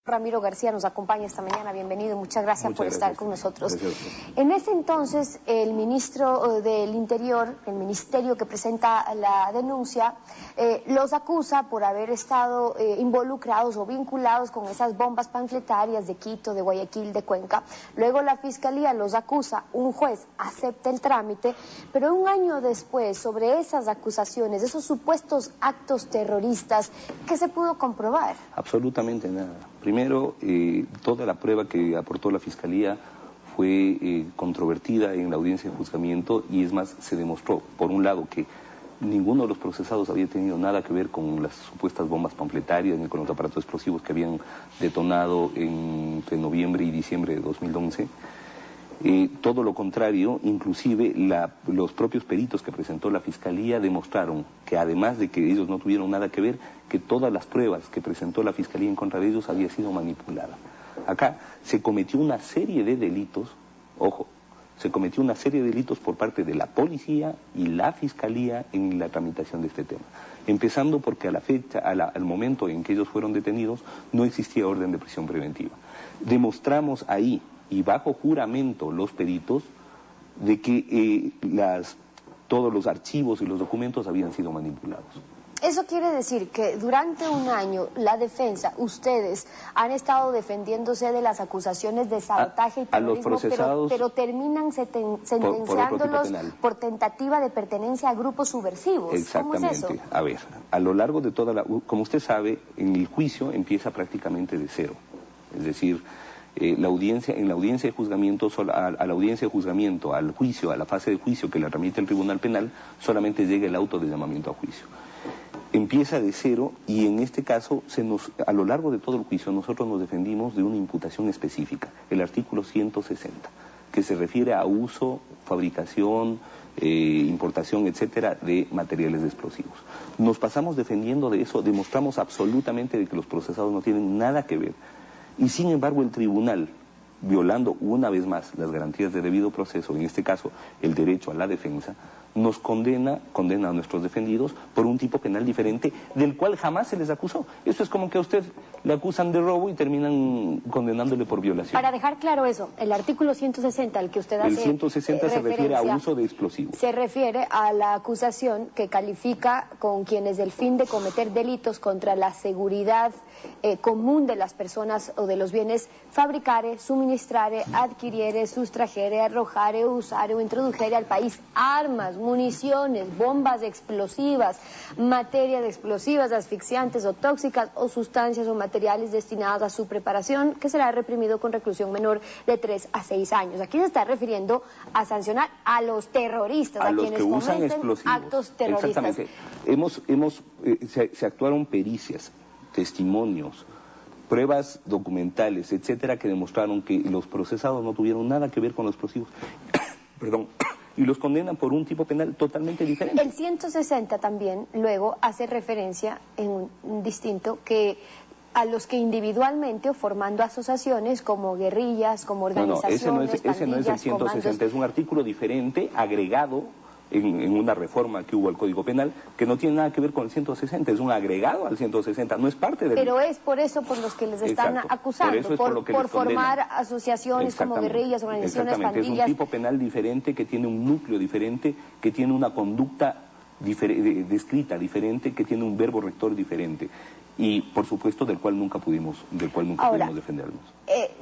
Ramiro García nos acompaña esta mañana, bienvenido, muchas gracias por estar con nosotros. En ese entonces, el ministro del Interior, el ministerio que presenta la denuncia, los acusa por haber estado involucrados o vinculados con esas bombas panfletarias de Quito, de Guayaquil, de Cuenca. Luego la Fiscalía los acusa, un juez acepta el trámite, pero un año después, sobre esas acusaciones, esos supuestos actos terroristas, ¿qué se pudo comprobar? Absolutamente nada. Primero, toda la prueba que aportó la Fiscalía fue controvertida en la audiencia de juzgamiento y es más, se demostró, por un lado, que ninguno de los procesados había tenido nada que ver con las supuestas bombas panfletarias ni con los aparatos explosivos que habían detonado entre noviembre y diciembre de 2011. Todo lo contrario, inclusive los propios peritos que presentó la Fiscalía demostraron que además de que ellos no tuvieron nada que ver, que todas las pruebas que presentó la Fiscalía en contra de ellos había sido manipulada. Acá se cometió una serie de delitos, ojo, se cometió una serie de delitos por parte de la policía y la Fiscalía en la tramitación de este tema. Empezando porque a la fecha, al momento en que ellos fueron detenidos, no existía orden de prisión preventiva. Demostramos ahí, y bajo juramento los peritos, de que todos los archivos y los documentos habían sido manipulados. Eso quiere decir que durante un año la defensa, ustedes han estado defendiéndose de las acusaciones de sabotaje y terrorismo, a los procesados, pero terminan sentenciándolos por tentativa de pertenencia a grupos subversivos. Exactamente. ¿Cómo es eso? A ver, a lo largo de toda como usted sabe, en el juicio empieza prácticamente de cero. Es decir, en la audiencia de juzgamiento, a la audiencia de juzgamiento, al juicio, a la fase de juicio que la remite el Tribunal Penal, solamente llega el auto de llamamiento a juicio. Empieza de cero y en este caso, a lo largo de todo el juicio, nosotros nos defendimos de una imputación específica, el artículo 160, que se refiere a uso, fabricación, importación, etcétera, de materiales explosivos. Nos pasamos defendiendo de eso, demostramos absolutamente de que los procesados no tienen nada que ver. Y sin embargo el tribunal, violando una vez más las garantías de debido proceso, en este caso el derecho a la defensa, nos condena a nuestros defendidos por un tipo penal diferente del cual jamás se les acusó. Eso es como que a usted le acusan de robo y terminan condenándole por violación. Para dejar claro eso, el artículo 160 al que usted hace el 160 se refiere a uso de explosivos. Se refiere a la acusación que califica con quienes del fin de cometer delitos contra la seguridad común de las personas o de los bienes fabricare, suministrare, adquiriere, sustrajere, arrojare, usare o introdujere al país armas, municiones, bombas explosivas, materia de explosivas, asfixiantes o tóxicas o sustancias o materiales destinados a su preparación, que será reprimido con reclusión menor de 3 a 6 años. Aquí se está refiriendo a sancionar a los terroristas, a quienes cometen actos terroristas. Exactamente. Se actuaron pericias, testimonios, pruebas documentales, etcétera, que demostraron que los procesados no tuvieron nada que ver con los explosivos. Perdón. Y los condenan por un tipo penal totalmente diferente. El 160 también luego hace referencia en un distinto que a los que individualmente o formando asociaciones como guerrillas, como organizaciones, ese no es el 160, comandos. Es un artículo diferente agregado en una reforma que hubo al Código Penal, que no tiene nada que ver con el 160, es un agregado al 160, no es parte del... Pero es por eso por los que les están acusando, por formar asociaciones como guerrillas, organizaciones, pandillas. Es un tipo penal diferente, que tiene un núcleo diferente, que tiene una conducta descrita diferente, que tiene un verbo rector diferente. Y por supuesto del cual nunca pudimos defendernos.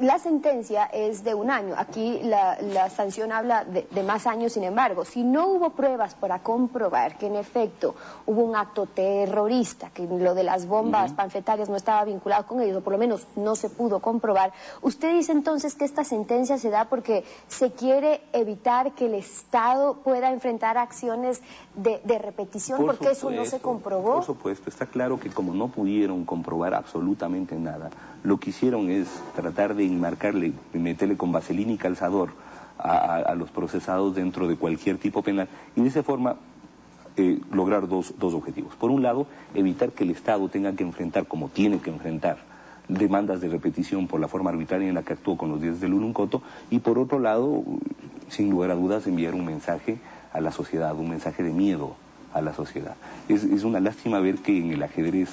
La sentencia es de un año, aquí la sanción habla de más años. Sin embargo, si no hubo pruebas para comprobar que en efecto hubo un acto terrorista, que lo de las bombas panfletarias no estaba vinculado con ellos, o por lo menos no se pudo comprobar, usted dice entonces que esta sentencia se da porque se quiere evitar que el Estado pueda enfrentar acciones de repetición, porque eso no se comprobó. Por supuesto, está claro que como no pudieron comprobar absolutamente nada, lo que hicieron es tratar de enmarcarle, meterle con vaselina y calzador a los procesados dentro de cualquier tipo penal y de esa forma lograr dos objetivos. Por un lado, evitar que el Estado tenga que enfrentar, como tiene que enfrentar, demandas de repetición por la forma arbitraria en la que actuó con los 10 del Uluncoto, y por otro lado, sin lugar a dudas, enviar un mensaje a la sociedad, un mensaje de miedo a la sociedad. Es una lástima ver que en el ajedrez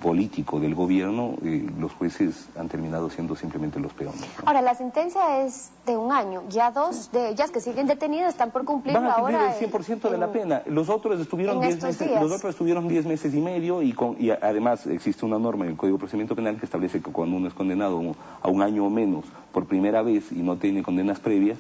político del gobierno, los jueces han terminado siendo simplemente los peones, ¿no? Ahora, la sentencia es de 1 año, ya 2 de ellas que siguen detenidas están por cumplir Van a cumplir ahora el 100% de la pena. Los otros estuvieron 10 meses y medio y además existe una norma en el Código de Procedimiento Penal que establece que cuando uno es condenado a 1 año o menos por primera vez y no tiene condenas previas,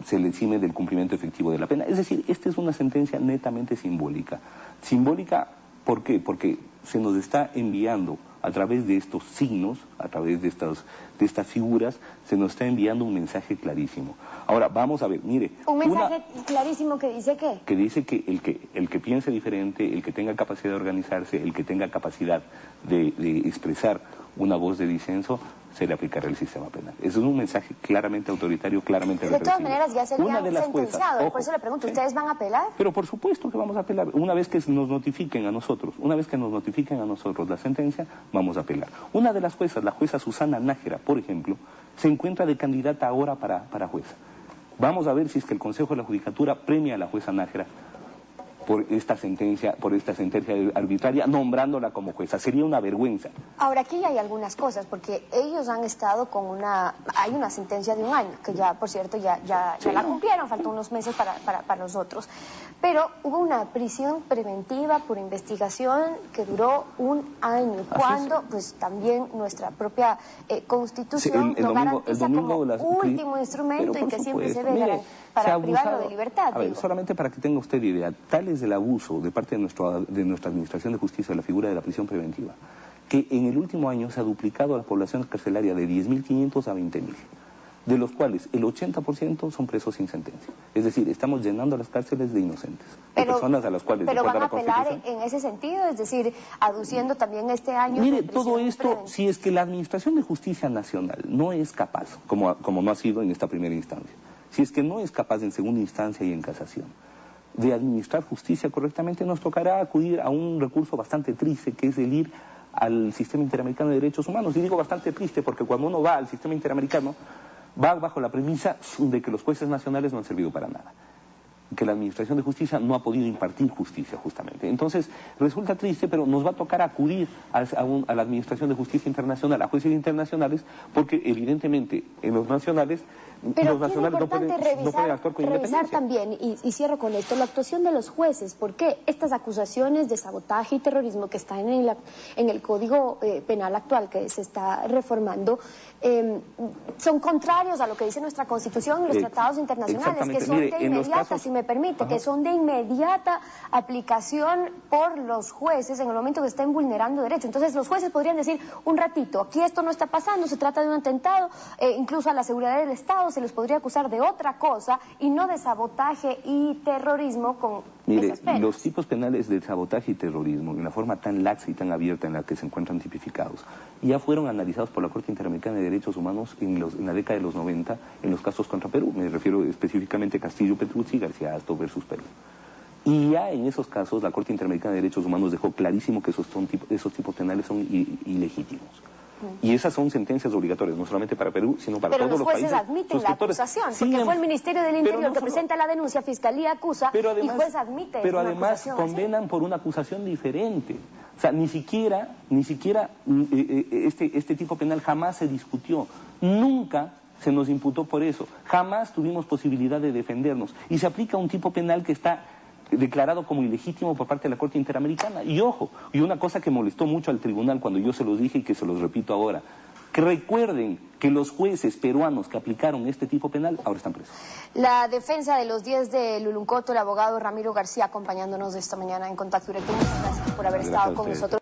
se le exime del cumplimiento efectivo de la pena. Es decir, esta es una sentencia netamente simbólica. Simbólica, ¿por qué? Porque se nos está enviando a través de estos signos, a través de estas figuras, se nos está enviando un mensaje clarísimo. Ahora, vamos a ver, mire... ¿Un mensaje clarísimo que dice qué? Que dice que el que piense diferente, el que tenga capacidad de organizarse, el que tenga capacidad de expresar una voz de disenso, se le aplicará el sistema penal. Eso es un mensaje claramente autoritario, claramente represivo. De todas maneras, ya se le han sentenciado. Por eso le pregunto, ¿ustedes van a apelar? Pero por supuesto que vamos a apelar. Una vez que nos notifiquen a nosotros, la sentencia, vamos a apelar. Una de las juezas, la jueza Susana Nájera, por ejemplo, se encuentra de candidata ahora para jueza. Vamos a ver si es que el Consejo de la Judicatura premia a la jueza Nájera por esta sentencia arbitraria, nombrándola como jueza. Sería una vergüenza. Ahora, aquí hay algunas cosas, porque ellos han estado con hay una sentencia de 1 año, que ya, por cierto, ya la cumplieron, faltó unos meses para los otros. Pero hubo una prisión preventiva por investigación que duró 1 año, cuando pues también nuestra propia Constitución lo garantiza como último instrumento y que siempre se ve para privarlo de libertad. A ver, solamente para que tenga usted idea, tal es el abuso de parte de nuestra Administración de Justicia de la figura de la prisión preventiva, que en el último año se ha duplicado la población carcelaria de 10.500 a 20.000, de los cuales el 80% son presos sin sentencia. Es decir, estamos llenando las cárceles de inocentes, de personas a las cuales... Pero van a apelar en ese sentido, es decir, aduciendo también este año... Mire, todo esto, si es que la Administración de Justicia Nacional no es capaz, como no ha sido en esta primera instancia, si es que no es capaz en segunda instancia y en casación de administrar justicia correctamente, nos tocará acudir a un recurso bastante triste, que es el ir al Sistema Interamericano de Derechos Humanos. Y digo bastante triste porque cuando uno va al Sistema Interamericano, va bajo la premisa de que los jueces nacionales no han servido para nada, que la Administración de Justicia no ha podido impartir justicia, justamente. Entonces, resulta triste, pero nos va a tocar acudir a la Administración de Justicia Internacional, a jueces internacionales, porque evidentemente en los nacionales... Pero los nacionales no pueden actuar con independencia. Revisar también, y cierro con esto, la actuación de los jueces, porque estas acusaciones de sabotaje y terrorismo que están en el Código Penal actual que se está reformando, son contrarios a lo que dice nuestra Constitución y los tratados internacionales, que son de inmediata, si me permite, que son de inmediata aplicación por los jueces en el momento que estén vulnerando derechos. Entonces los jueces podrían decir, un ratito, aquí esto no está pasando, se trata de un atentado, incluso a la seguridad del Estado, se les podría acusar de otra cosa y no de sabotaje y terrorismo con esas penas. Los tipos penales de sabotaje y terrorismo, en la forma tan laxa y tan abierta en la que se encuentran tipificados, ya fueron analizados por la Corte Interamericana de Derechos Humanos en la década de los 90 en los casos contra Perú. Me refiero específicamente a Castillo Petrucci y García Hasto versus Perú. Y ya en esos casos la Corte Interamericana de Derechos Humanos dejó clarísimo que esos tipos penales son ilegítimos. Y esas son sentencias obligatorias, no solamente para Perú, sino para todos los países. Pero los jueces admiten la acusación, porque fue el Ministerio del Interior que presenta la denuncia, Fiscalía acusa, y juez admite. Pero además condenan por una acusación diferente. O sea, ni siquiera este tipo penal jamás se discutió. Nunca se nos imputó por eso. Jamás tuvimos posibilidad de defendernos. Y se aplica un tipo penal que está declarado como ilegítimo por parte de la Corte Interamericana. Y ojo, y una cosa que molestó mucho al tribunal cuando yo se los dije y que se los repito ahora, que recuerden que los jueces peruanos que aplicaron este tipo penal ahora están presos. La defensa de los 10 de Luluncoto, el abogado Ramiro García, acompañándonos esta mañana en Contacto Directo. Muchas gracias por haber estado con nosotros.